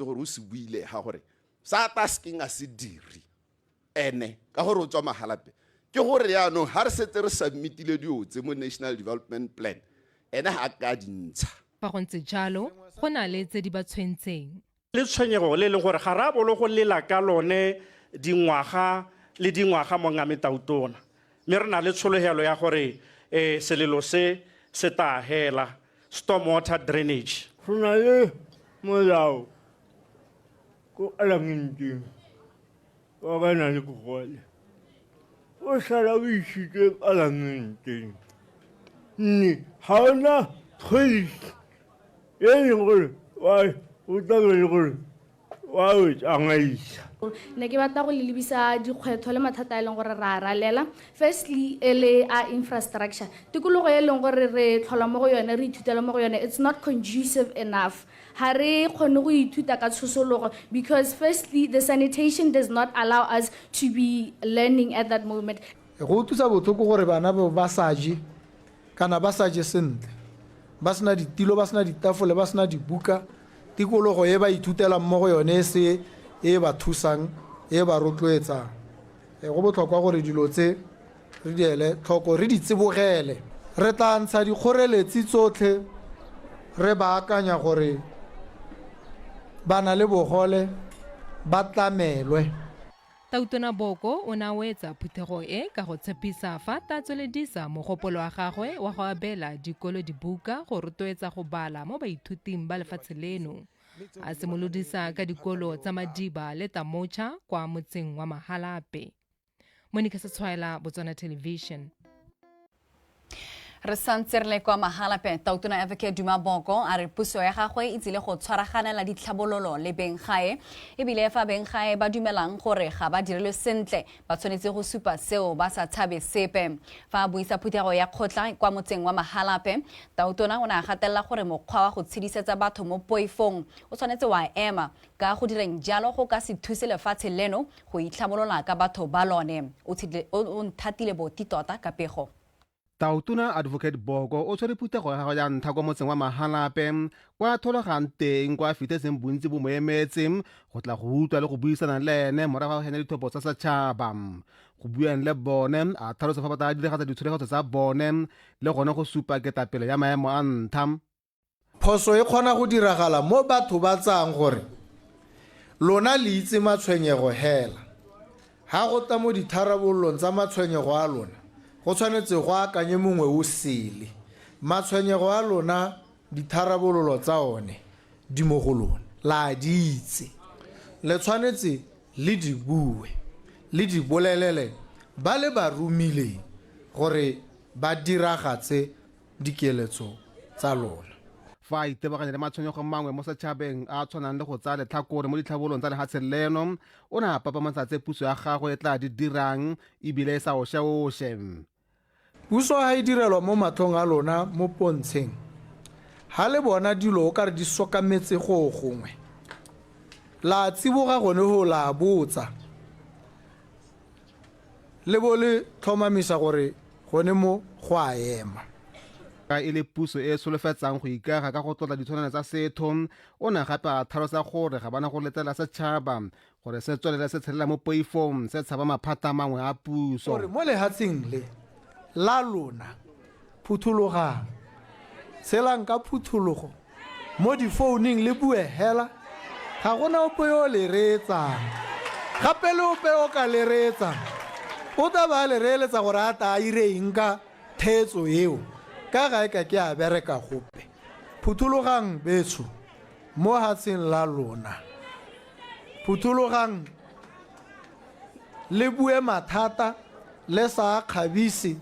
gore o se buile ha gore sa tasking a se dire ene ka gore o tswa mahalape ke gore yaanong ha re setse re submitile diotse mo National Development Plan ene ha ka dintsha fa go ntse jalo go na le tse di ba tshwentseng le tshwenyego le leng gore ga ra bolo go lela ka lone dingwaga le dingwaga mo ngametautona mme re na le tshologelo ya gore selelo se ta hela storm water drainage go na le molao ko Alangenteng wa ba na le bogole o sala o ishitse Alangenteng nne ga ona police e leng gore o tabele gore wa o tsamaisa ne ke batla go lebisa dikgwetho le mathata a leng gore ra ralela firstly ele a infrastructure tikologo e leng gore re tlhola mo go yone re ithutela mo go yone it's not conducive enough ha re kgone go ithuta ka tshosologo because firstly the sanitation does not allow us to be learning at that moment go thusa botlhoko gore bana ba saje kana ba saje sentle ba sena ditilo ba sena ditafole ba sena dibuka tikologo e ba ithutela mo go yone se e ba thusang e ba rotloetsa go botlhokwa gore dilo tse re di ele tlhoko re di tsibogele re tla ntsha dikgoreletsi tsotlhe re ba akanya gore bana le bogole ba tlamelwe Tautona Boko o na wetsa phuthego e ka go tshepisa fa ta tsweledisa mogopolo wa gagwe wa go abela dikolo dibuka go rotloetsa go bala mo baithuting ba lefatshe leno a simolodisa ka dikolo tsa Madiba le Tamocha kwa motseng wa Mahalape. Monica Setswaela, Botswana Television. Re santse re le kwa Mahalape Tautona Advocate Duma Boko a re puso ya gagwe e tsile go tshwaraganela ditlhabololo le benggae ebile fa benggae ba dumelang gore ga ba direle sentle ba tshwanetse go supa seo ba sa tshabe sepe fa buisa phuthego ya kgotla kwa motseng wa Mahalape Tautona o na gatella gore mokgwa wa go tshidisetsa batho mo poifong o tshwanetse wa ema ka go direng jalo go ka se thuse lefatshe leno go itlhabolola ka batho ba lone o nthatile botitota ka pego Tautona Advocate Boko o tshwere phuthego ya gagwe ya ntlha kwa motseng wa Mahalape kwa thologang teng kwa fitetseng bontsi bo mo emetseng go tla go utlwa le go buisana le ene morago ga go henya dithopo tsa setšhaba go buang le bone a tlhalosa fa ba tla diragatsa ditsholegetso tsa bone le gone go supa ketapele ya maemo a ntlha phoso e kgona go diragala mo batho ba tsang gore lona le itse matshwenyego hela ha go tla mo ditharabololong tsa matshwenyego a lona go tshwanetse go akanye mongwe o sele matshwenyego a lona ditharabololo tsa one di mo go lona la di itse le tshwanetse le di bue le di bolelele ba le ba rumile gore ba diragatse dikeletso tsa lona fa a itebaganya le matshwenyego mangwe mo setšhabeng a tshwanang le go tsaya letlhakore mo ditlhabolong tsa lefatshe leno o ne a papamatsa tse puso ya gagwe e tla di dirang ebile e sa oše-oše puso ha e direlwa mo matlhong a lona mo pontsheng ha le bona dilo o ka re di sokametse go gongwe la tsiboga gone go la botsa le bo le tlhomamisa gore gone mo go a ema ka e le puso e solofetsang go ikaga ka go tlotla ditshwanelo tsa setho o ne gape a tlhalosa gore ga bana go letela setšhaba gore se tswelele se tshelela mo poifong se tshaba maphata mangwe a puso gore mo lehatsheng le la lona phuthologang tshelang ka phuthologo mo difouneng le bue hela ga gona ope yo le reetsang gape le ope o ka le reetsang o tla ba le reeletsa gore a ta a ire eng ka thetso eo ka ga e ka ke a bereka gope phuthologang betso mo hatsheng la lona phuthologang le bue mathata le sa kgabise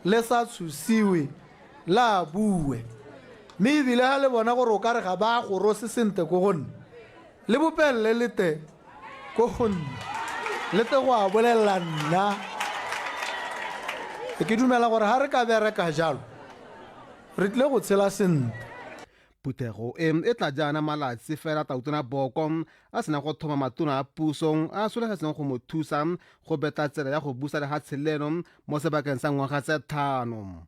le sa tshosiwe la bue mme ebile ga le bona gore o ka re ga ba go rose sente ko gonne le bopelele lete ko gonne lete go a bolelela nna ke dumela gore ha re ka bereka jalo re tle go tshela sentle phuthego e tla jaana malatsi fela Tautona Boko a sena go thoma matona a pusong a solofetseng go mo thusa go betla tsela ya go busa lefatshe leno mo sebakeng sa ngwaga tse 5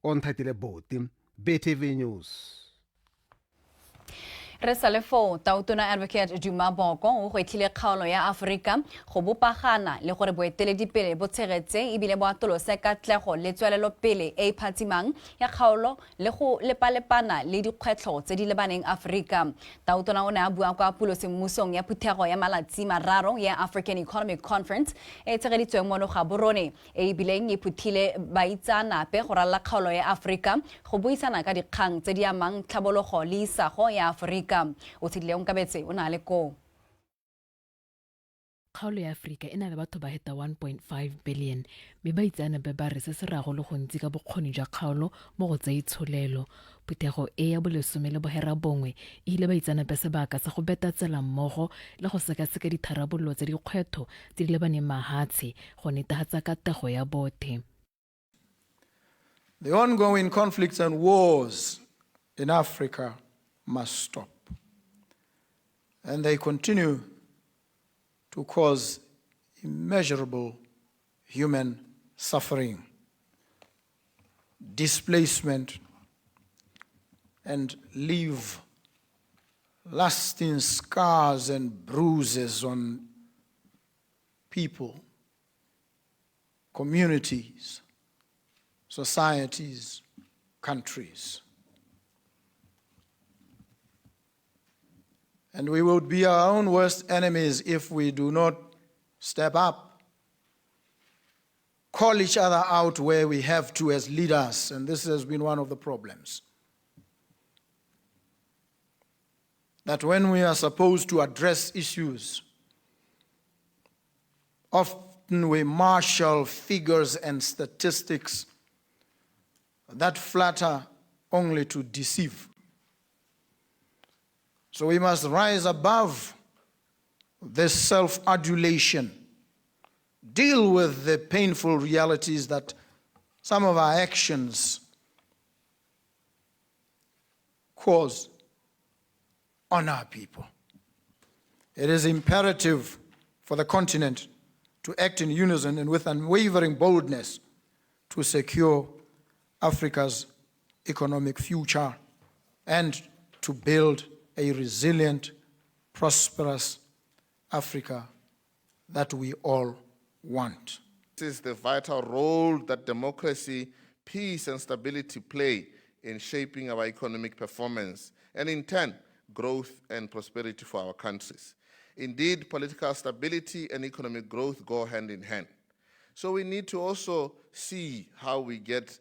o nthatile boti BTV News Re sa le foo tautona Advocate Duma Boko o gwetlhile kgaolo ya Aforika go bopagana le gore boeteledipele bo tshegetse ebile bo atolose katlego le tswelelopele e phatsimang ya kgaolo le go lepalepana le dikgwetlho tse di lebaneng Aforika. Tautona o ne a bua kwa pulosemmusong ya phuthego ya malatsi mararo ya African Economic Conference e tshegeditsweng mo Gaborone e bileng e phuthile baitsanape go rala kgaolo ya Aforika go buisana ka dikgang tse di amang tlhabologo le isago ya Aforika. O tshedileng kabetse o na le ko kgaolo ya Afrika e na le batho ba heta 1.5 billion mme ba itsanape ba re se se rago le go ntsi ka bokgoni jwa kgaolo mo go tsaya itsholelo. Phuthego e ya bolesome le bohera bongwe e ile ba itsanape sebaka sa go beta tsela mmogo le go sekaseka ditharabololo tse dikgwetho tse di lebaneng mahatshe go netefatsa katego ya bothe. The ongoing conflicts and wars in Africa must stop. And they continue to cause immeasurable human suffering, displacement, and leave lasting scars and bruises on people, communities, societies, countries. And we would be our own worst enemies if we do not step up, call each other out where we have to as leaders, and this has been one of the problems. That when we are supposed to address issues, often we marshal figures and statistics that flatter only to deceive. So we must rise above this self-adulation, deal with the painful realities that some of our actions cause on our people. It is imperative for the continent to act in unison and with unwavering boldness to secure Africa's economic future and to build a resilient, prosperous Africa that we all want. This is the vital role that democracy, peace, and stability play in shaping our economic performance and, in turn, growth and prosperity for our countries. Indeed, political stability and economic growth go hand in hand. So we need to also see how we get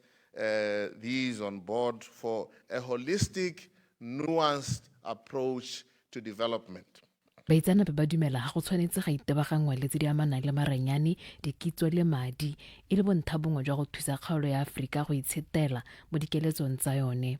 these on board for a holistic, nuanced approach to development. Baitsanape ba dumela ga go tshwanetse ga itebagangwa le tse di amanang le maranyane dikitso le madi e le bonthabongwe jwa go thusa kgaolo ya Aforika go itshetela mo dikeletsong tsa yone.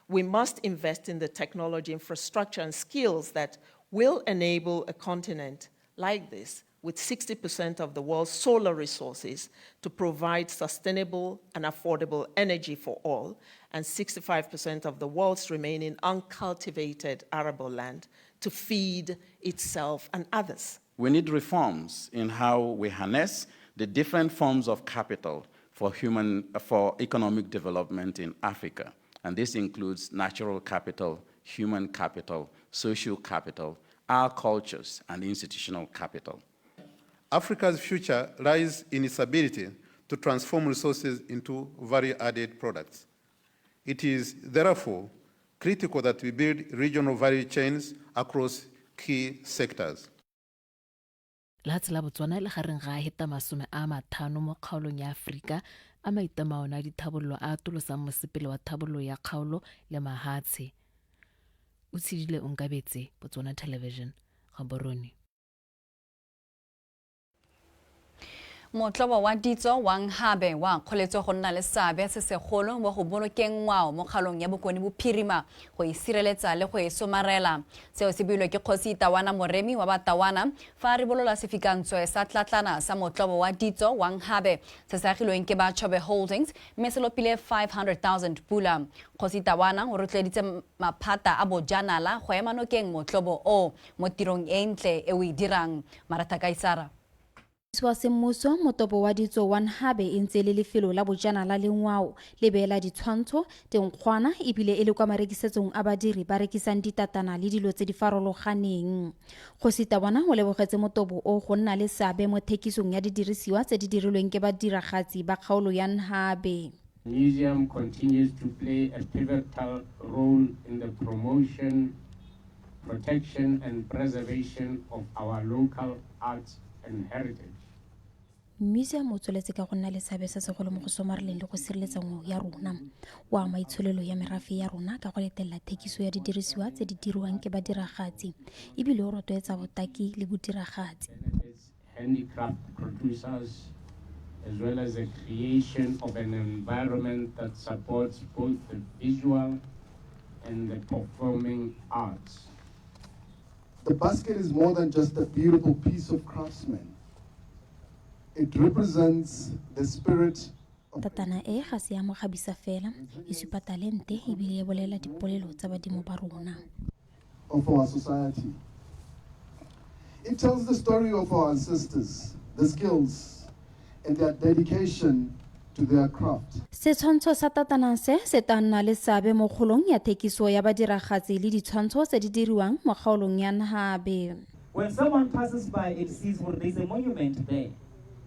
We must invest in the technology infrastructure and skills that will enable a continent like this with 60% of the world's solar resources to provide sustainable and affordable energy for all, and 65% of the world's remaining uncultivated arable land to feed itself and others. We need reforms in how we harness the different forms of capital for economic development in Africa. And this includes natural capital, human capital, social capital, our cultures, and institutional capital. Africa's future lies in its ability to transform resources into value-added products. It is therefore critical that we build regional value chains across key sectors. Lefatshe la Botswana le gareng ga heta 50 mo kgaolong ya Aforika a maitamaona a dithabololo a atolosang mosepele wa thabololo ya kgaolo le mahatshe. O tshedile onkabetse Botswana Television, Gaborone. Motlobo wa ditso wa 𝐏𝐃𝐃𝐄𝐒 wa kgoletswe go nna le seabe se segolo mo go bolokeng ngwao mo kgalong ya bokone bophirima go isireletsa le go e somarela. Seo se builwe ke Kgosi Tawana Moremi wa Batawana fa re bolola sefikantswe sa tlatlana sa motlobo wa ditso wa 𝐏𝐃𝐃𝐄𝐒 se se agilweng ke ba 𝐶hoppies Holdings mme se lopile 500,000 pula. Kgosi Tawana o rotloeditse maphata a bojanala go ema nokeng motlobo o mo tirong e ntle e o e dirang. Maratha Kaisara. wa semmuso motopo wa ditso wa 𝐁𝐻𝐵e e ntse le lefelo la bojanala le ngwao le beela ditshwantsho tenkgwana ebile e le kwa marekisetsong a badiri ba rekisang ditatana le dilo tse di farologaneng. Kgosita bona o lebogetse motopo o go nna le seabe mo thekisong ya didirisiwa tse di dirilweng ke badiragatsi ba kgaolo ya 𝐁𝐻𝐵e. The museum continues to play a pivotal role in the promotion, protection and preservation of our local arts and heritage. Museum o tsweletse ka go nna le seabe se segolo mo go somareleng le go sireletsa ngwao ya rona wa maitsholelo ya merafe ya rona ka go letella thekiso ya didirisiwa tse di dirwang ke badiragatsi ebile o rotloetsa botaki le bodiragatsi. Handicraft producers, as well as the creation of an environment that supports both the visual and the performing arts. The basket is more than just a beautiful piece of craftsmanship. It represents the spirit of Tatana e ga se ya mo gabisa fela e supa talente ebile e bolela dipolelo tsa badimo ba rona. Of our society. It tells the story of our ancestors, the skills, and their dedication to their craft. Setshwantsho sa tatana se tla nna le seabe mo kgolong ya thekiso ya badiragatsi le ditshwantsho tse di diriwang mo kgaolong ya 𝐁𝐻𝐵e. When someone passes by, it sees where there's a monument there.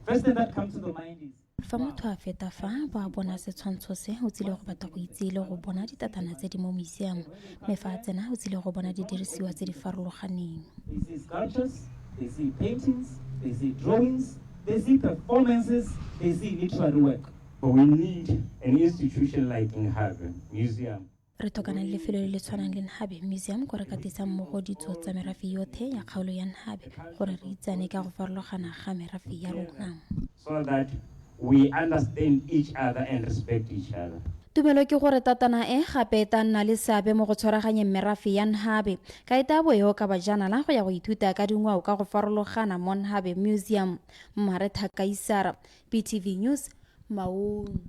First thing that comes to the mind is Fa motho a feta fa ba bona setshwantsho se o tsile go batla go itse le go bona ditatana tse di mo museum me fa tsena o tsile go bona didirisiwa tse di farologaneng. they see sculptures, they see paintings, they see drawings, they see performances, they see literary work. But we need an institution like 𝐁𝐻𝐵e Museum. Re tokana le lefelo le le tshwanang le 𝐁𝐻𝐵e Museum go re katisang mmogo ditso tsa merafe yotlhe ya kgaolo ya 𝐁𝐻𝐵e gore re itsane ka go farologana ga merafe ya rona. So that we understand each other and respect each other. Tumelo ke gore tatana e gape ta nna le seabe mo go tshwaraganyeng merafe ya 𝐁𝐻𝐵e ka eta boyo ka bajanala go ya go ithuta ka dingwao ka go farologana mo 𝐁𝐻𝐵e Museum. 𝗪𝗪𝗪𝗪 PTV News Maun.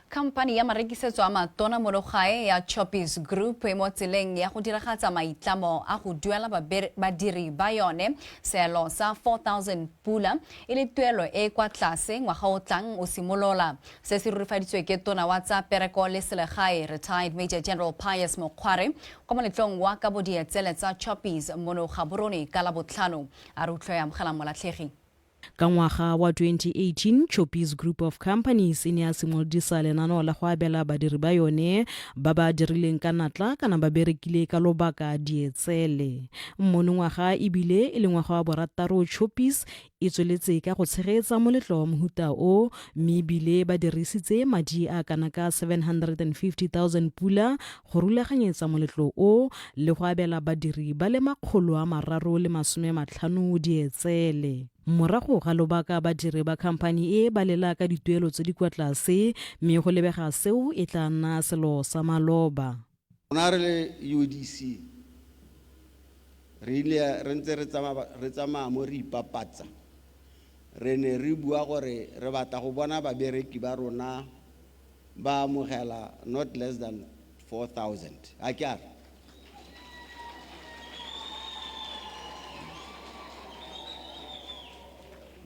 Company ya marekisetso a matona mo gae ya Choppies Group e mo tseleng ya go diragatsa maitlamo a go duela badiri ba yone seelo sa 4,000 pula e le tuelo e kwa tlase ngwaga o tlang o simolola. Se se rurifaditswe ke tona wa tsa pereko le selegae retired Major General Pius Mokgware kwa moletlong wa ka bodietsele tsa Choppies mono gaborone ka la botlhano a re utlwa ya mogala molatlhegi. Ka ngwaga wa 2018 Choppies Group of Companies e ne a simolodisa lenaneo la go abela badiri ba yone ba ba dirileng ka natla kana ba berekile ka lobaka dietsele. Mmono ngwaga ebile e le ngwaga wa borataro Choppies e tsweletse ka go tshegetsa moletlo wa mohuta o mme ebile ba dirisitse madi a kana ka 750,000 pula go rulaganyetsa moletlo o le go abela badiri ba le 350 dietsele. Morago ga lobaka badiri ba company e ba lela ka dituelo tse di kwa tlase mme go lebega seo e tla nna selo sa maloba. Rona re le UDC re ile re ntse re tsamaya mo re ipapatsa re ne re bua gore re batla go bona babereki ba rona ba amogela not less than 4,000 a ke a re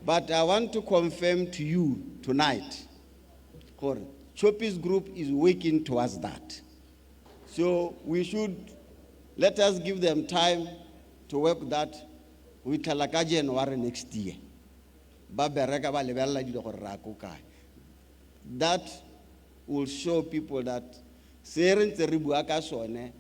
but I want to confirm to you tonight gore Choppies Group is working towards that. So we should let us give them time to work that. We tell ka January next year. Ba bereka ba lebella dilo gore ra go kae. That will show people that se re ntse re bua ka sone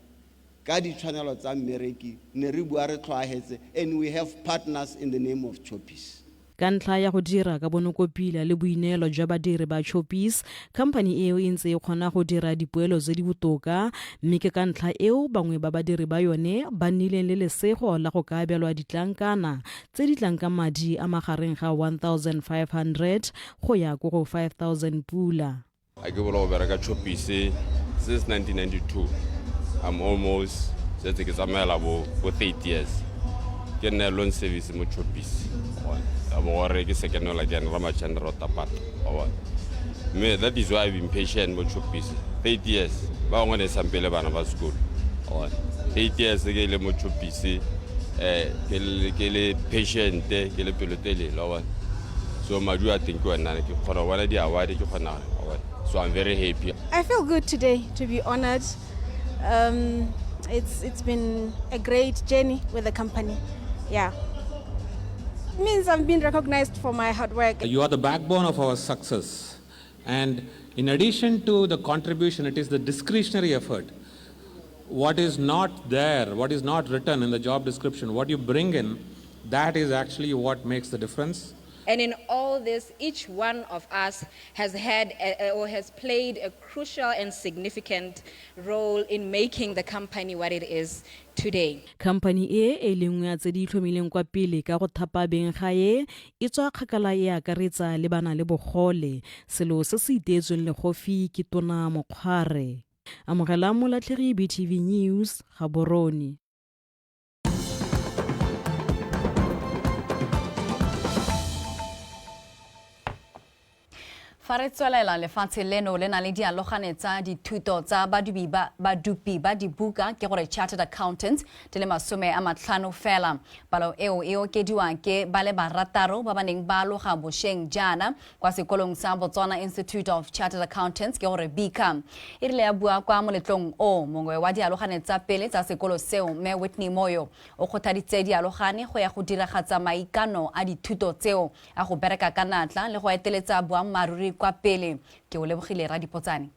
ka ditshwanelo tsa mmereki ne re bua re tlhoahetse and we have partners in the name of Choppies. Ka ntlha ya go dira ka bonokopila le boineelo jwa badiri ba Choppies, company eo e ntse e kgona go dira dipoelo tse di botoka mme ke ka ntlha eo bangwe ba badiri ba yone ba nnileng le lesego la go ka abelwa ditlankana tse di tlang ka madi a magareng ga 1,500 go ya go 5,000 pula. I ke bola go bereka Choppies since 1992. I'm almost setse ke tsamaela bo 30 years. Ke nna loan service mo Choppies. That is why I've been patient with Choppies. 8 years. Ba ngone sampele bana ba school. 8 years ke le mo Choppies. ke le patient ke le pelotelele wa bona. So madu a teng ke wena ke kgona go bona di-award ke kgona go bona. So I'm very happy. I feel good today to be honored. It's been a great journey with the company. Yeah. It means I'm being recognized for my hard work. You are the backbone of our success. And in addition to the contribution, it is the discretionary effort. What is not there, what is not written in the job description, what you bring in, that is actually what makes the difference. And in all this, each one of us has had or has played a crucial and significant role in making the company what it is today. Company e lengwe ya tse di itlhomileng kwa pele ka go thapa beng gae e tswa kgakala e akaretsa le bana le bogole, selo se se iteetsweng legofi ke Tona Mokgware. Amogela molatlhegi BTV News, Gaborone. Fa re tswelela lefatshe leno le na le dialogane tsa dithuto tsa badupi ba dibuka ke gore chartered accountants di le 50 fela. Palo eo e okediwa ke ba le barataro ba ba neng ba aloga bošeng jaana kwa sekolong sa Botswana Institute of Chartered Accountants ke gore BICA. E rile ya bua kwa moletlong o mongwe wa dialogane tsa pele tsa sekolo seo Mme Whitney Moyo o kgothaditse dialogane go ya go diragatsa maikano a dithuto tseo a go bereka ka natla le go eteletsa boammaruri kwa pele. Ke o lebogile Radipotsane.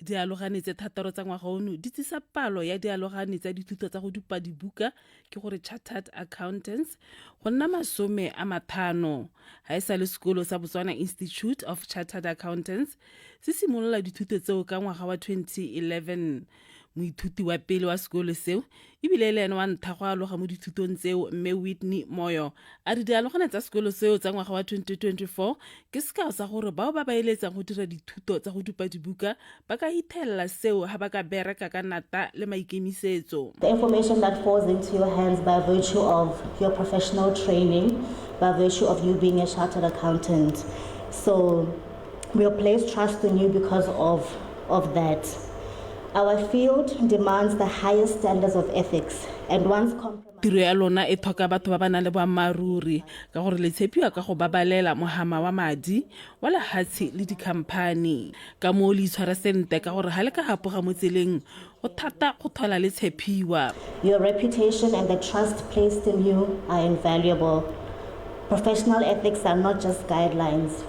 Dialogane tse thataro tsa ngwaga ono di tsisa palo ya dialogane tsa dithuto tsa go dupa dibuka ke gore chartered accountants go nna 50 ha e sa le sekolo sa Botswana Institute of Chartered Accountants se simolola dithuto tseo ka ngwaga wa 2011. Moithuti wa pele wa sekolo seo ebile le ene wa ntlha go aloga mo dithutong tseo Mme Whitney Moyo a re dialogane tsa sekolo seo tsa ngwaga wa 2024 ke sekao sa gore bao ba baeletsang go dira dithuto tsa go dupa dibuka ba ka ithella seo ha ba ka bereka ka nata le maikemisetso. The information that falls into your hands by virtue of your professional training, by virtue of you being a chartered accountant. So we'll place trust in you because of that. Our field demands the highest standards of ethics, and once tiro ya lona e thoka batho ba bana le boammaruri ka gore le tshepiwa ka go babalela mohama wa madi wa lehatshe le dikhamphani ka mo le itshwara sente ka gore ha le ka hapoga mo tseleng go thata go thola le tshepiwa. Your reputation and the trust placed in you are invaluable. Professional ethics are not just guidelines,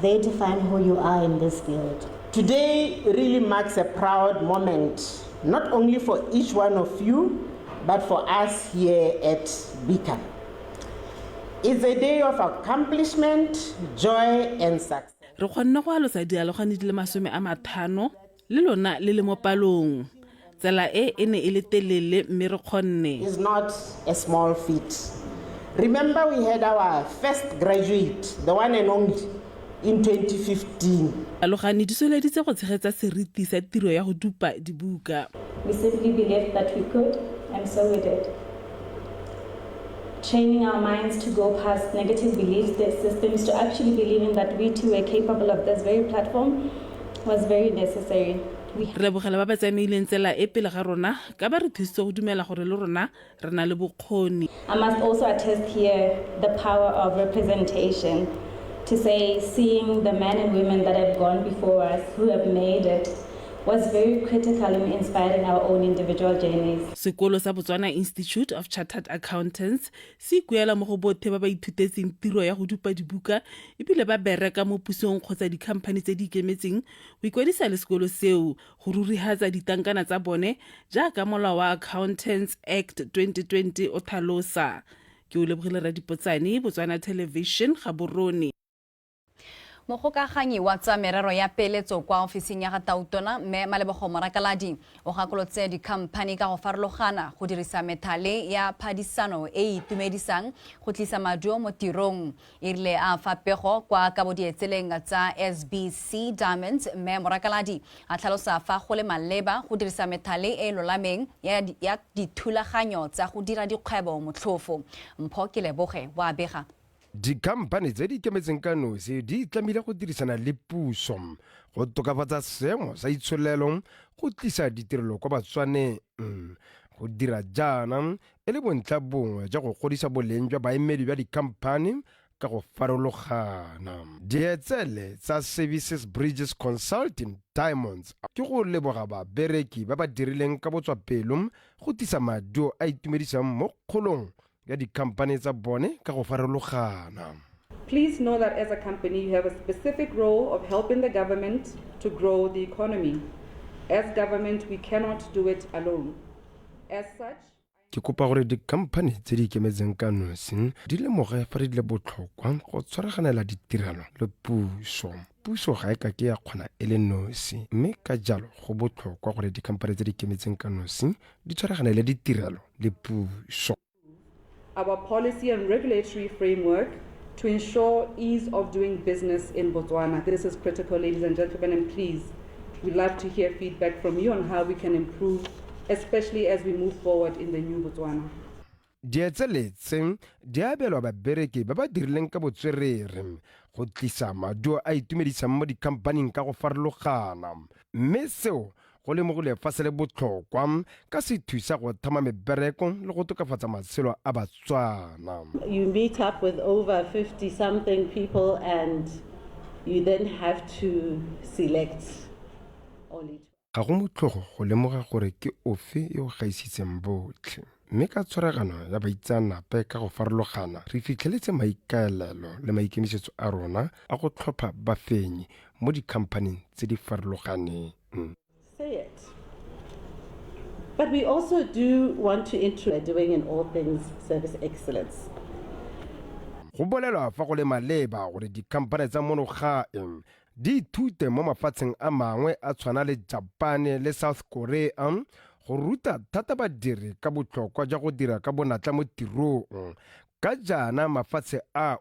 they define who you are in this field. Today really marks a proud moment, not only for each one of you, but for us here at BICA. It's a day of accomplishment, joy, and success. Re kgonne go alosa dialogane di le 50 le lona le le mo palong. Tsela e ne e le telele mme re kgonne. It's not a small feat. Remember, we had our first graduate, the one and only, in 2015. Alogane di soleditse go tshegetsa seriti sa tiro ya go dupa dibuka. We simply believed that we could, and so we did. Training our minds to go past negative belief systems to actually believing that we too were capable of this very platform was very necessary. Re bogela ba ba tsamaileng tsela e pele ga rona ka ba re thusitse go dumela gore le rona re na le bokgoni. I must also attest here the power of representation. To say, seeing the men and women that have gone before us, who have made it, was very critical in inspiring our own individual journeys. Sekolo sa Botswana Institute of Chartered Accountants se ikuela mo go bothe ba ba ithutetseng tiro ya go dupa dibuka ebile ba bereka mo pusong kgotsa dikhamphani tse di ikemetseng go ikwadisa le sekolo seo go rurihatsa ditankana tsa bone jaaka molao wa Accountants Act 2020 o tlhalosa. Ke o lebogile Radipotsane, Botswana Television, Gaborone. Mogokaganyi wa tsa merero ya peeletso kwa ofising ya Gatautona Mme Malebogo Morakaladi o gakolotse dikhamphani ka go farologana go dirisa methale ya phadisano e itumedisang go tlisa maduo mo tirong. E rile a fa pego kwa kabodietseleng tsa SBC Diamonds. Mme Morakaladi a tlhalosa fa go le maleba go dirisa methale e lolameng ya dithulaganyo tsa go dira dikgwebo motlhofo. Mpho ke leboge wa bega. Dikhamphani tse di ikemetseng ka nosi di tlamehile go dirisana le puso go tokafatsa seemo sa itsholelo go tlisa ditirelo kwa Batswaneng go dira jaana e le bontlha bongwe ja go godisa boleng jwa baemedi ba dikhamphane ka go farologana. Dietsele tsa Services Bridges Consulting Diamonds ke go leboga babereki ba ba dirileng ka botswapelo go tisa maduo a itumedisang mo kgolong ya dikhamphane tsa bone ka go farologana. Please know that as a company, you have a specific role of helping the government to grow the economy. As government, we cannot do it alone. As such, ke kopa gore dikhamphane tse di ikemetseng ka nosi di lemoge fa di le botlhokwa go tshwaraganela ditirelo le puso. Puso ga e ka ke ya kgona e le nosi, mme ka jalo go botlhokwa gore dikhamphane tse di ikemetseng ka nosi di tshwaraganele ditirelo le puso. our policy and regulatory framework to ensure ease of doing business in Botswana. This is critical, ladies and gentlemen, and please, we'd love to hear feedback from you on how we can improve, especially as we move forward in the new Botswana. Dietseletse di abelwa babereki ba ba dirileng ka botswerere go tlisa maduo a itumedisang mo dikhampaneng ka go farologana, mme seo go lemogile fa se le botlhokwa ka se thusa go thama mebereko le go tokafatsa matshelo a Batswana. You meet up with over 50-something people and you then have to select only. Ga go motlhogo go lemoga gore ke ofe yo gaisitseng botlhe, mme ka tshwaragano ya baitsanape ka go farologana re fitlheletse maikaelelo le maikemisetso a rona a go tlhopha bafenyi mo dikhampaneng tse di farologaneng. Say it. But we also do want to introduce doing in all things service excellence. Go bolelwa fa go le maleba gore dikhamphane tsa mono gae di ithute mo mafatsheng a mangwe a tshwana le Japan le South Korea go ruta thata badiri ka botlhokwa jwa go dira ka bonatla mo tirong. Ka jaana mafatshe a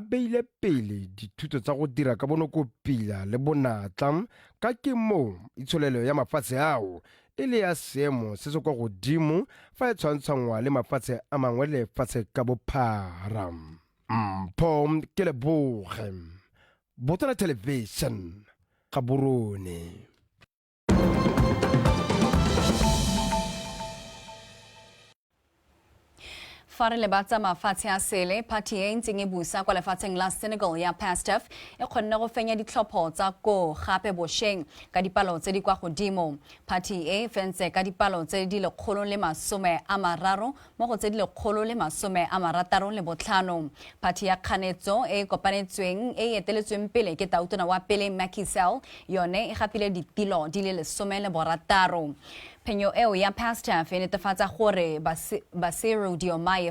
beile pele dithuto tsa go dira ka bonokopila le bonatla, ka ke mo itsholelo ya mafatshe ao e le ya seemo se se kwa godimo fa e tshwantshangwa le mafatshe a mangwe le fatshe ka bophara. Mpho ke leboge Botswana Television Gaborone. Fa re lebatsa mafatshe a sele, party e ntseng e busa kwa lefatsheng la Senegal ya PASTEF e kgonne go fenya ditlhopho tsa 𝐾𝐃𝐕𝐎𝐂𝐃 ka dipalo tse di kwa godimo. Party e fentse ka dipalo tse di 130 mo go tse di 165. Party ya kganetso e kopanetsweng e eteletsweng pele ke tautona wa pele Macky Sall yone e gapile ditilo di le 16. Phenyo eo ya PASTEF e netefatsa gore 𝐷𝗫𝐿𝐷𝐿𝐷𝐿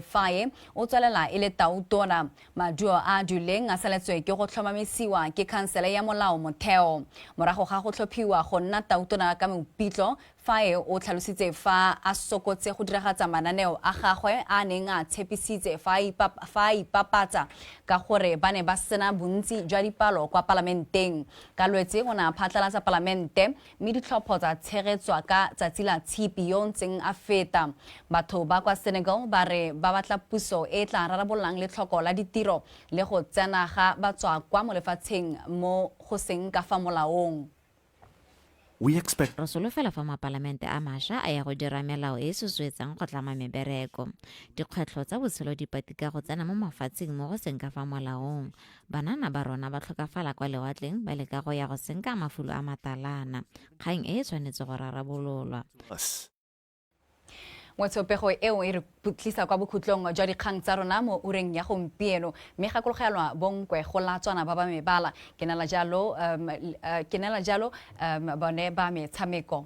o tswelela e le tautona. Maduo a duleng a saletswe ke go tlhomamisiwa ke khansele ya molao motheo. Morago ga go tlhophiwa go nna tautona ka meupitlo, Faye o tlhalositse fa a sokotse go diragatsa mananeo a gagwe a neng a tshepisitse fa a ipapatsa ka gore ba ne ba sena bontsi jwa dipalo kwa parlamenteng. Ka Lwetse o ne a phatlalatsa parlamente mme ditlhopho tsa tshegetswa ka tsatsi la Tshipi yo ntseng a feta. Batho ba kwa Senegal ba re ba batla puso e tla rarabollang letlhoko la ditiro le go tsena ga batswa kwa mo lefatsheng mo go seng ka fa molaong. We expect re solofela fa mapalamente a mašwa a ya go dira melao e e suswetsang go tlama mebereko. Dikgwetlho tsa botshelo di patika go tsena mo mafatsheng mo go seng ka fa molaong. Banana ba rona ba tlhokafala kwa lewatleng ba leka go ya go senka mafulo a matalana. Kgang e tshwanetse go rarabololwa. Motsopego eo e re putlisa kwa bokhutlong jwa dikgang tsa rona mo ureng ya gompieno mme gakologelwa bonkwe go latswana ba ba mebala ke nela jalo bone ba metshameko.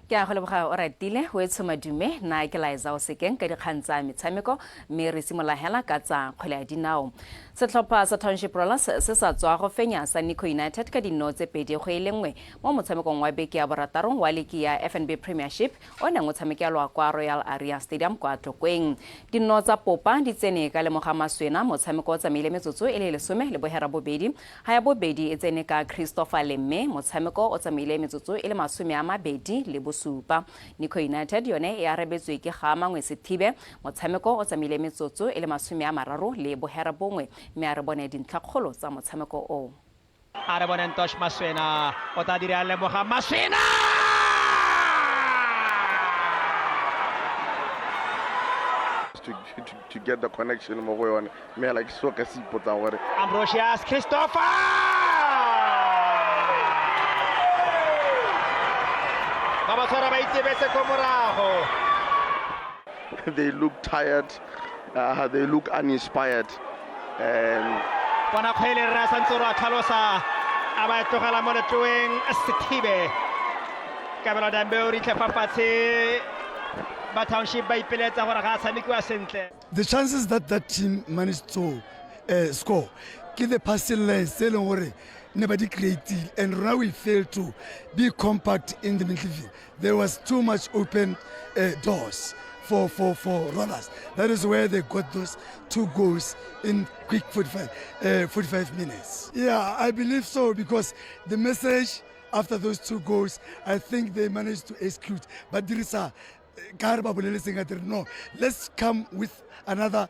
Ke a go leboga o ratile 𝐿𝐻𝐒 Madume na ke 𝐊𝐆𝐲𝐹 ka dikgang tsa metshameko mme re simola hela ka tsa kgwele ya dinao. Setlhopha sa Township Rollers se sa tswa go fenya sa Nico United ka dino tse 2-1 mo motshamekong wa beke ya borataro wa ligi ya FNB Premiership o neng o tshamekelwa kwa Royal Area Stadium kwa Tlokeng. Dino tsa Popa di tsene ka Lemoga Maswena motshameko o tsamaile metsotso e le 10 le bohera bobedi. Ha ya bobedi e tsene ka Christopher Lemme motshameko o tsamaile metsotso e le 27. Nico United yone e arebetswe ke ګامangwe Sithibe motshameko o tsamaile metsotso e le 30 le bohera bongwe. Me a re bone dintlhakgolo tsa motshameko o. A re bone Ntosh Maswena o tla dira Leboga Maswena to get the connection mo go yone me like so ka se ipotsa gore Ambrosius Christopher Batswana ba itsebetse ko morago. They look tired, they look uninspired. Bona khwele ra santsoro a tlhalosa a ba tlogela mo letloeng Sithibe ka bela dambe o ritlhe fapatshe ba township ba ipeletsa gore ga tshamekiwa sentle. The chances that that team managed to score ke the passing lanes se leng gore ne ba di created, and now we failed to be compact in the midfield. There was too much open doors for Rollers. That is where they got those 2 goals in quick 45 minutes. Yeah, I believe so, because the message after those 2 goals, I think they managed to execute. But there is a no, let's come with another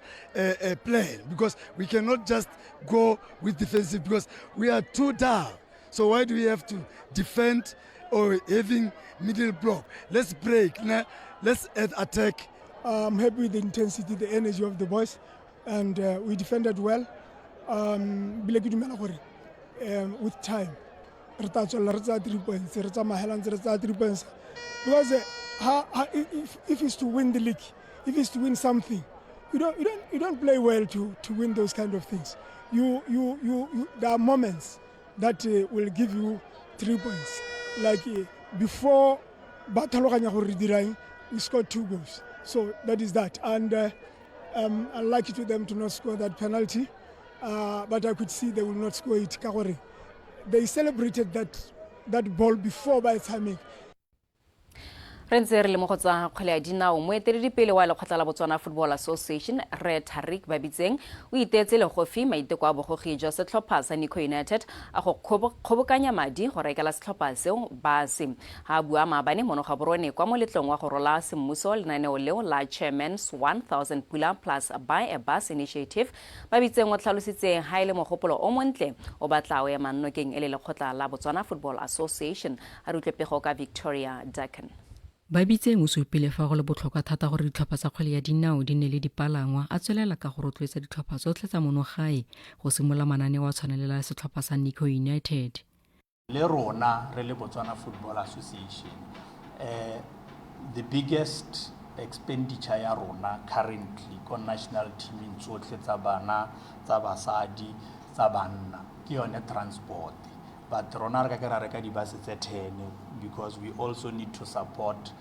plan, because we cannot just go with defensive, because we are too down. So why do we have to defend or having middle block? Let's break. Let's attack. I'm happy with the intensity, the energy of the boys, and we defended well. With time, 3 points, 3 points. Because if it's to win the league, if it's to win something, you don't play well to win those kind of things. There are moments that will give you 3 points. Like before we scored 2 goals. So that is that. And I'd like to them to not score that penalty. But I could see they will not score it. They celebrated that ball before by timing. Re ntse re le mo go tsa kgwele ya dinao moeteledipele wa lekgotla la Botswana Football Association 𝐷𝗑𝗟𝗙 ba bitseng o itetse le go fi maiteko a bogogi jwa setlhopha sa Nico United a go kgobokanya madi go rekela setlhopha seo ba se ha bua maabane mono ga borone kwa moletlong wa go rola semmuso lenaneo leo la Chairman's 1000 Pula plus Buy a Bus Initiative ba bitseng o tlhalositse ha ile mogopolo o montle o batla o ya mannokeng ele lekgotla la Botswana Football Association a rutlwepego ka Victoria Duncan. Ba bitseng o supile fa go le botlhokwa thata gore ditlhopha tsa kgwele ya dinao di ne le dipalangwa a tswelela ka go rotloetsa ditlhopha tsotlhe tsa monogae go simolola mananeo a tshwanelela setlhopha sa Nico United. Le rona re le Botswana Football Association the biggest expenditure ya rona currently ko national teaming tsotlhe tsa bana tsa basadi tsa banna ke yone transport. But rona re ka reka dibase tse 10 because we also need to support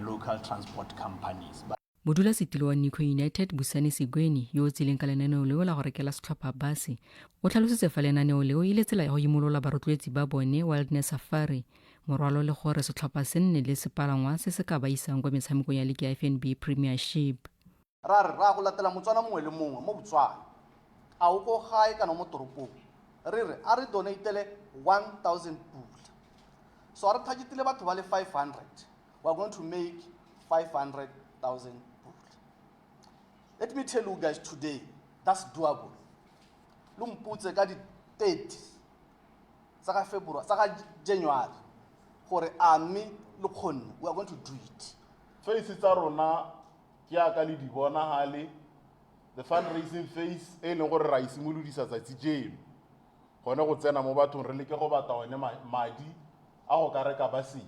local transport companies. Modula setilo wa Nico United Busani Sigweni yo tsileng ka lenaneo leo la go rekela setlhopha base o tlhalositse fa lenaneo leo ile tsela ya go imolola barotloetsi ba bone wilderness safari morwalo le gore setlhopha se nne le sepalangwa se se ka ba isang kwa metshamekong ya ligi ya FNB Premiership. Ra go latela Motswana mongwe le mongwe mo Botswana a o go gae kana mo toropong re a re donatele 1000 pula. So re targetile batho ba le 500. We are going to make 500,000 pula. Let me tell you guys today, that's doable. Lumputse ka di 30 saka February saka January gore ami le khone we are going to do it. Face tsa rona ke aka le di bona hale the fundraising phase e leng gore ra isimolodisa tsa tsejeng gone go tsena mo bathong re leke go bata one madi a go ka reka basi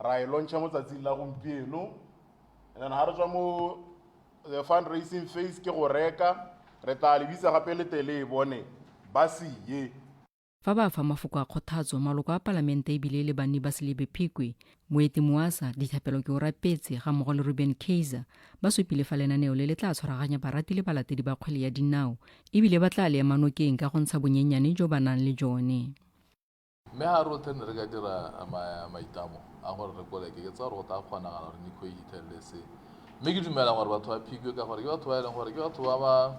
ra e launcha mo tsatsing la gompieno and then ha re tswa mo the fundraising phase ke go reka re tla le bitsa gape le tele e bone basi ye fa ba fa mafoko a kgothatso maloko a palamente ebile le banni ba Selebe Phikwe moeti Moasa dithapelo ke o rapetse ga mmogo le 𝐷𝗏𝗏𝐾𝐒𝐒 ba supile fa lenaneo le le tla tshwaraganya barati le balatedi ba kgwele ya dinao ebile ba tla le emanokeng ka go ntsha bonyenyane jo ba nang le jone. mme ha rotlhe ne re ka dira maitamo a gore re koleke ke tsa gore go ta kgonagala gore Nikwe e hithelele mme ke dumela gore batho ba Phikwe ka gore ke batho ba e leng gore ke batho ba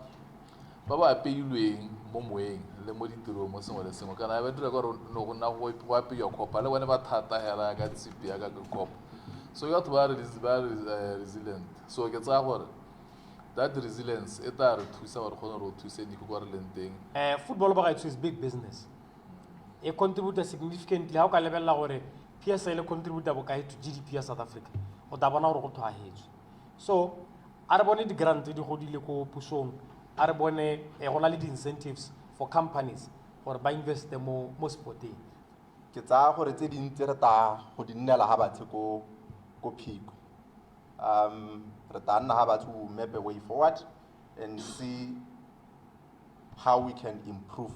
ba apeilweng mo moeng le mo ditirong mo sengwe le sengwe kana ba dira gore no go na go apeiwa kopa le bone ba thata hela ka tsipi ya ka kopa so ke batho ba resilient so ke tsa gore that resilience e tla re thusa gore kgone re thuse Nikwe go re leng teng. Football ba is big business. It contributes significantly. How can level gore PSL contribute bokae to GDP of South Africa? O ta bona gore go thwa hedge. So a re bone di grant di godile ko pusong. A re bone go na le di incentives for companies gore ba invest mo sporting. Ke tsa gore tse dintsi re ta go di nnela ha batho ko Phikwe. Re ta nna ha batho map a way forward and see how we can improve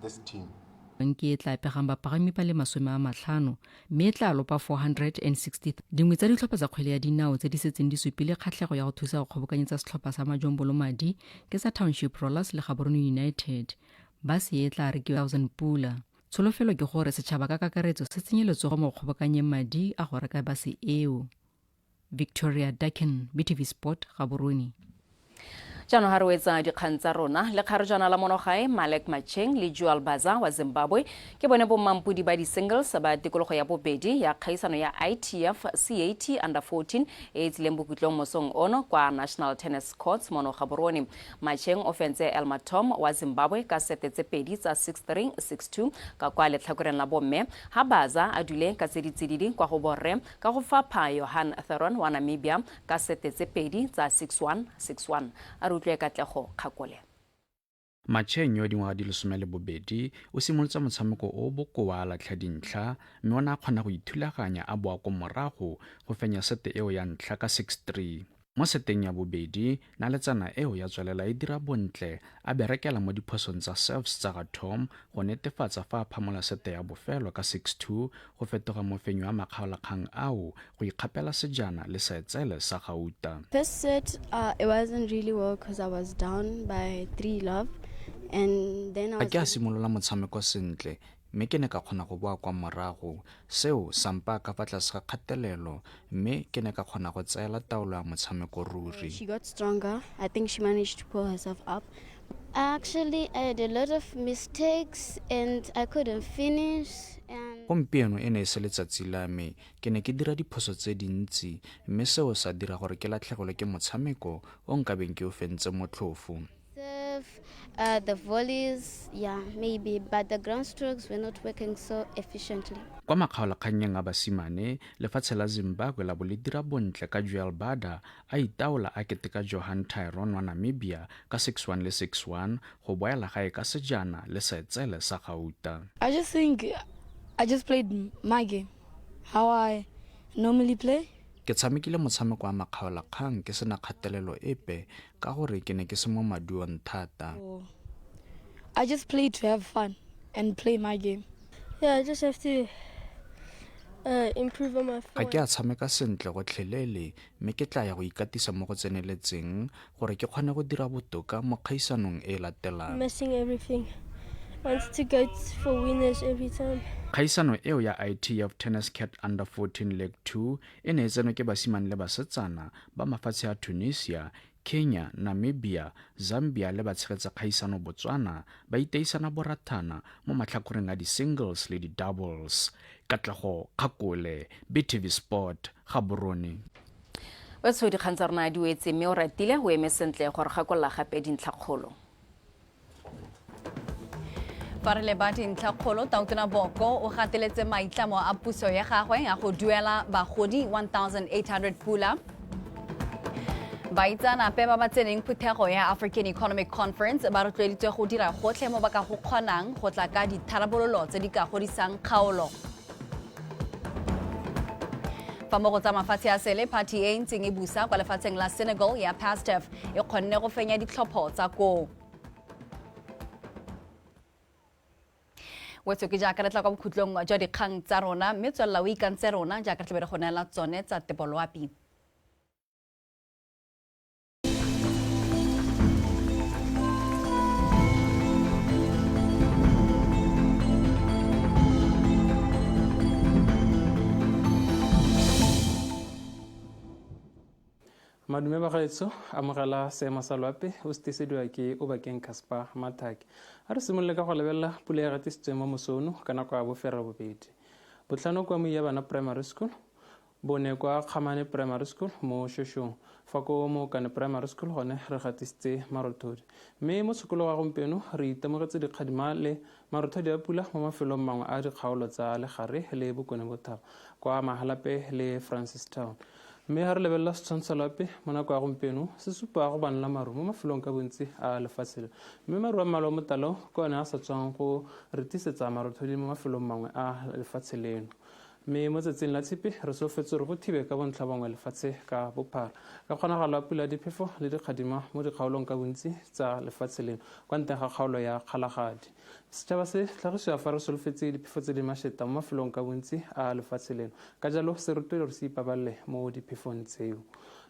this team. Ke e tla pegang bapagami ba le 50 mme e tla lopa 460 dingwe tsa ditlhopha tsa kgwele ya dinao tse di setseng di supile kgatlhego ya go thusa go kgobokanyetsa setlhopha sa Majombolo Madi ke sa Township Rollers le Gaborone United ba se e tla re ke 1000 pula. Tsholofelo ke gore setšhaba ka kakaretso se tsenyeletswe go mo kgobokanyeng madi a go reka base eo. Victoria Dakin, BTV Sport, Gaborone. Jano ha re wetsa dikgang tsa rona le kgarejana la monogae Malek Macheng le 𝐿𝐵𝐻𝐻𝐻 wa Zimbabwe ke bone bomampudi ba di-singles ba tikologo ya bobedi ya kgaisano ya ITF CAT under 14 e tsileng bokutlong mosong ono kwa National Tennis Courts mono Gaborone. Macheng o fentse Elma Tom wa Zimbabwe ka sete tse pedi tsa 6-3 6-2 ka kwa letlhakoreng la bomme ha Baza a dule ka tse ditsididi kwa go borre ka go fapha Johan Theron wa Namibia ka sete tse pedi tsa 6-1 6-1. Macheng yo dingwaga di 12 o simolotse motshameko o bokoa latlha dintlha mme o na kgona go ithulaganya a boa ko morago go fenya sete eo ya ntlha ka 6-3. Mo seteng ya bobedi naletsana eo ya tswelela e dira bontle a berekela mo diphosong tsa serves tsa Tom go netefatsa fa a phamola sete ya bofelo ka 6-2 go fetoga mofenyo wa makgaolakgang ao go ikgapela sejana le saetsele sa gauta. First set, it wasn't really well because I was down by 3-love and then I was... A simolola motshameko sentle mme ke ne ka kgona go boa kwa morago seo sampa ka fa tlase ga kgatelelo mme ke ne ka kgona go tseela taolo ya motshameko ruri. She got stronger. I think she managed to pull herself up. Actually, I had a lot of mistakes and I couldn't finish. Gompieno e ne e se letsatsi la me ke ne ke dira diphoso tse dintsi mme seo sa dira gore ke latlhegelwe ke motshameko o nkabeng ke o fentse motlhofo. The volleys, yeah, maybe, but the ground strokes were not working so efficiently. Kwa makgaolakganyeng a basimane lefatshe la Zimbabwe la bo le dira bontle ka 𝐷𝗏𝗟𝗏𝗏 a itaola a keteka Johan Theron wa Namibia ka 6-1 le 6-1 go boela gae ka sejana le saetsele sa gauta. I just think I just played my game how I normally play. Ke tshamekile motshameko wa makgaolakgang ke sena kgatelelo epe ka gore ke ne ke se mo maduong thata. I just played to have fun and play my game. Yeah, I just have to improve on my form. Ga ke a tshameka sentle go tlhelele mme ke tla ya go ikatisa mo go tseneletseng gore ke kgone go dira botoka mo kgaisanong e latelang. Missing everything. Wants to go for winners every time. Kgaisano eo ya ITF Tennis Cat under 14 Leg 2 e ne e tsenwe ke basimane le basetsana ba mafatshe a Tunisia, Kenya, Namibia, Zambia le ba tshegetsa kgaisano Botswana ba iteisana borathana mo matlhakoreng a di-singles le di-doubles. Katlego Kgakole, BTV Sport, Gaborone. Wetso dikgang tsa rona di wetse mme o ratile go eme sentle gore gakolola gape dintlhakgolo. Farele ba dintlhakgolo Tautona Boko o gateletse maitlamo a puso ya gagwe ya go duela bagodi 1,800 pula. Baitsanape ba ba tseneng phuthego ya African Economic Conference ba rotloeditswe go dira gotlhe mo ba ka go kgonang go tla ka ditharabololo tse di ka godisang kgaolo. Fa mo go tsa mafatshe a sele party e ntseng e busa kwa lefatsheng la Senegal ya PASTEF e kgonne go fenya ditlhopho tsa koo. wetso ke jaaka re tla kwa bokhutlong jwa dikgang tsa rona mme tswella o ikantse rona jaaka re tlebe re go neela tsone tsa teboloapi. Madume ba gaetso amogela seemo sa loapi o se tisediwa ke Obakeng Casper Mathaki. A re simololle ka go lebelela pula e gatisitsweng mo mosono ka nako ya bofera bobedi. Botlhano kwa Moyabana Primary School, bone kwa Kgamane Primary School mo Shoshong, fa ko Mookane Primary School gone re gatisitse marothodi. Mme mo sekolo ga gompieno re itemogetse dikgadima le marothodi a pula mo mafelong mangwe a dikgaolo tsa Legare le Bokonebothaba kwa Mahalape le Francistown. Mme ha re lebelela setshwantsho sa loapi mo nako ya gompieno se supa go banela maru mo mafelong ka bontsi a lefatshe le. Mme maru a mmalwa mo talong ke one a sa tswang go retisetsa marothodi mo mafelong mangwe a lefatshe leno. Mme mo tsatsing la tshipi re solofetse gore go thibe ka bontlha bangwe lefatshe ka bophara ka kgonagalo ya pula ya diphefo le dikgadima mo dikgaolong ka bontsi tsa lefatshe leno kwa ntle ga kgaolo ya Kgalagadi. Setšhaba se tlhagisiwa fa re solofetse diphefo tse di mašeta mo mafelong ka bontsi a lefatshe leno ka jalo se rutwe re se ipabalele mo diphefong tseo.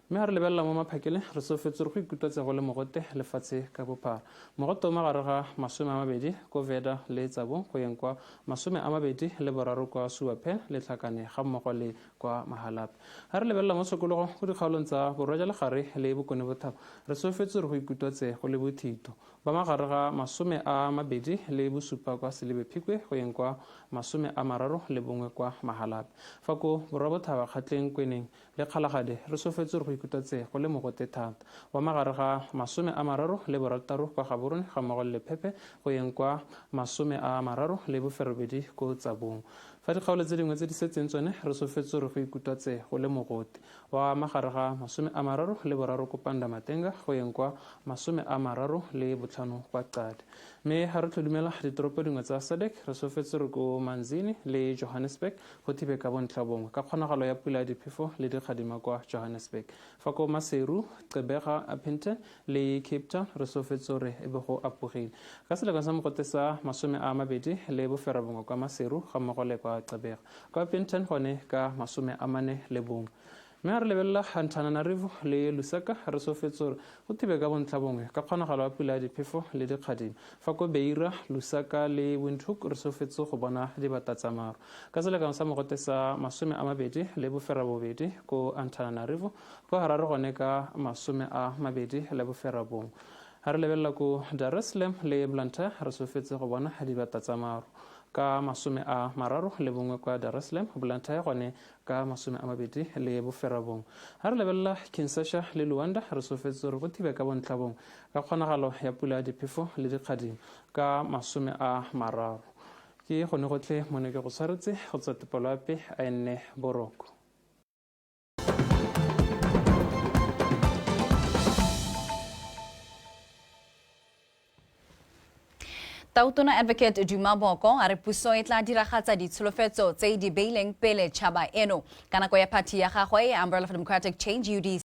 Mme ha re lebelela mo maphakeleng re solofetse gore go ikutlwatse go le mogote lefatshe ka bophara. Mogote o magare ga 20 ko Veda le Tsabong go yeng kwa 23 kwa Suapen le Tlhakane ga mmogo le kwa Mahalape. Ha re lebelela mo sekologo go dikgaolong tsa Borwa jwa Legare le Bokonebothaba re solofetse gore go ikutlwatse go le bothito ba magare ga 27 kwa Selebephikwe go yeng kwa 31 kwa Mahalape. Fa ko Borwa Bothaba Kgatleng Kweneng le Kgalagadi re solofetse gore go ikutlwatse go le mogote thata wa magare ga 36 kwa Gaborone ga mmogo le Phephe go yeng kwa 32 ko Tsabong. Fa dikgaolo tse dingwe tse di setseng tsone re solofetse gore go ikutlwatse go le mogote wa magare ga 33 ko Pandamatenga go yeng kwa 35 kwa Qadi. Mme ha re tlhodumela ditoropo dingwe tsa Sadek re solofetse gore ko Manzini le Johannesburg go thibe ka bontlha bongwe ka kgonagalo ya pula ya diphefo le dikgadima kwa Johannesburg. Fa ko Maseru, Gqeberha, Upington le Cape Town re solofetse gore e be go apogile ka selekong sa mogote sa 20 le boferabongwe kwa Maseru ga mmogo le kwa Gqeberha. Kwa Upington gone ka 41. Mme ha re lebelela Antananarivo le Lusaka re solofetse gore go thibe ka bontlha bongwe ka kgonagalo ya pula ya diphefo le dikgadima. Fa ko Beira, Lusaka le Windhoek re solofetse go bona dibata tsa maru ka selekong sa mogote sa 20 le boferabobedi ko Antananarivo ko Harare gone ka 20 le boferabongwe. Ha re lebelela ko Dar es Salaam le Blantyre re solofetse go bona dibata tsa maru ka 31 kwa Dar es Salaam, Blantyre gone ka 20 le boferabongwe. Ha re lebelela Kinshasa le Luanda re solofetse gore go thibe ka bontlha bongwe ka kgonagalo ya pula ya diphefo le dikgadimo ka 30. Ke gone gotlhe mo ne ke go tshwaretse go tsa tepoloapi a enne boroko. Tautona Advocate Duma Boko a re puso e tla diragatsa ditsholofetso tse di beileng pele tšhaba eno ka nako ya phathi ya gagwe ya Umbrella for Democratic Change UDC